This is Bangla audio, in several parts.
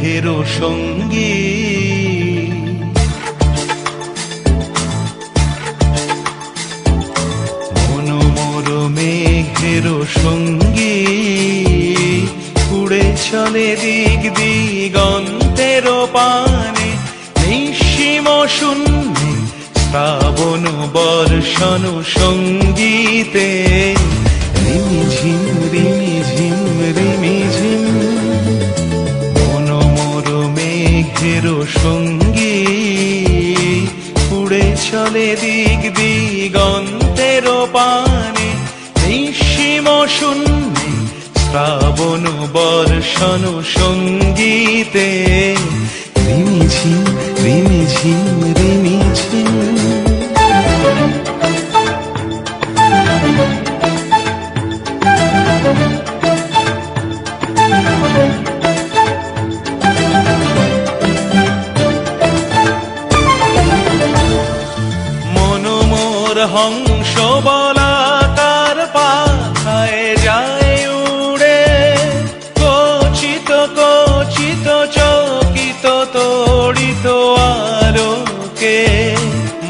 মেঘের সঙ্গী। মনোমোর মেঘের সঙ্গী উড়ে চলে দিক দিগন্তের পানে, নিঃসীম শূন্যে শ্রাবণ বর্ষণ সঙ্গীতে। রিমিঝিম রিমিঝিম রিমিঝিম মনোমোর মেঘের সঙ্গী উড়ে চলে দিক দিগন্তের পানে, নিঃসীম শূন্যে শ্রাবণ বর্ষণ সঙ্গীতে। রিমিঝিম রিমিঝিম রিমিঝিম। মনোমোর হংস বলাকার পাখায় যায় উড়ে, কচিত কচিত চকিত তড়িত আলোকে।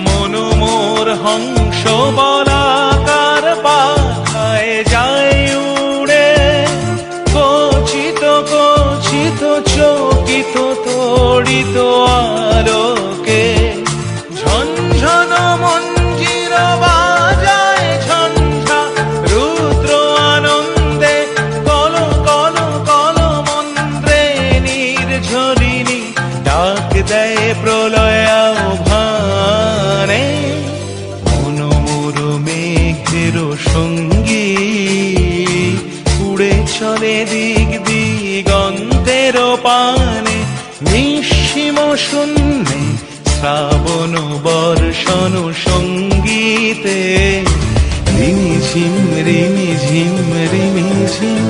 মনোমোর হংস বলাকার পাখায় যায় উড়ে, কচিত কচিত চকিত তড়িত আলোকে। ঝনঝন মঞ্জির বাজায় ঝঞ্ঝা রুদ্র আনন্দে, কল কল কল মন্ত্রে নির্ঝরিণী ডাক দেয় প্রলয় আহ্বানে। মনোমোর মেঘের সঙ্গী উড়ে চলে দিক দিগন্তের পানে, নিঃসীম শূন্যে শ্রাবণ বর্ষণ সঙ্গীতে। রিমিঝিম রিমিঝিম রিমিঝিম।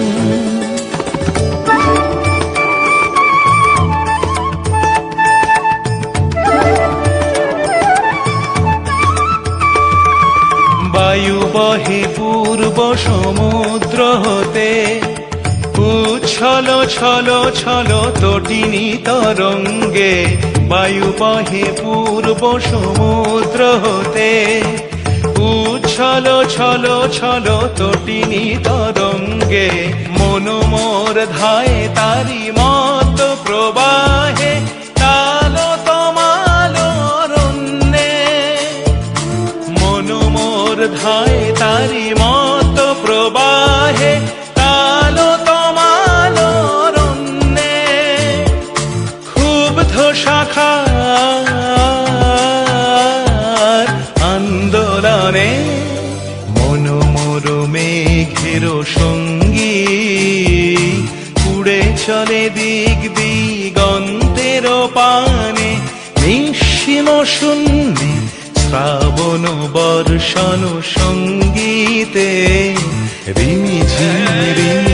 বায়ু বহে পূর্ব সমুদ্র হতে, উচ্ছল ছল ছল তটিনী তরঙ্গে। বায়ু বহে পূর্ব সমুদ্র হতে, উচ্ছল ছল ছল তটিনী তরঙ্গে। মনোমোর ধায় তারি মত প্রবাহে, তালো তমালো অরণ্যে। মনোমোর ধায় তারি মত প্রবাহে, তালো তমালো অরণ্যে। ক্ষুব্ধ শাখার আন্দোলনে, মনোমোর মেঘের সঙ্গী উড়ে চলে দিক দিগন্তের পানে, নিঃসীম শূন্যে শ্রাবণ বর্ষণ সঙ্গীতে। রিমিঝিম রিমি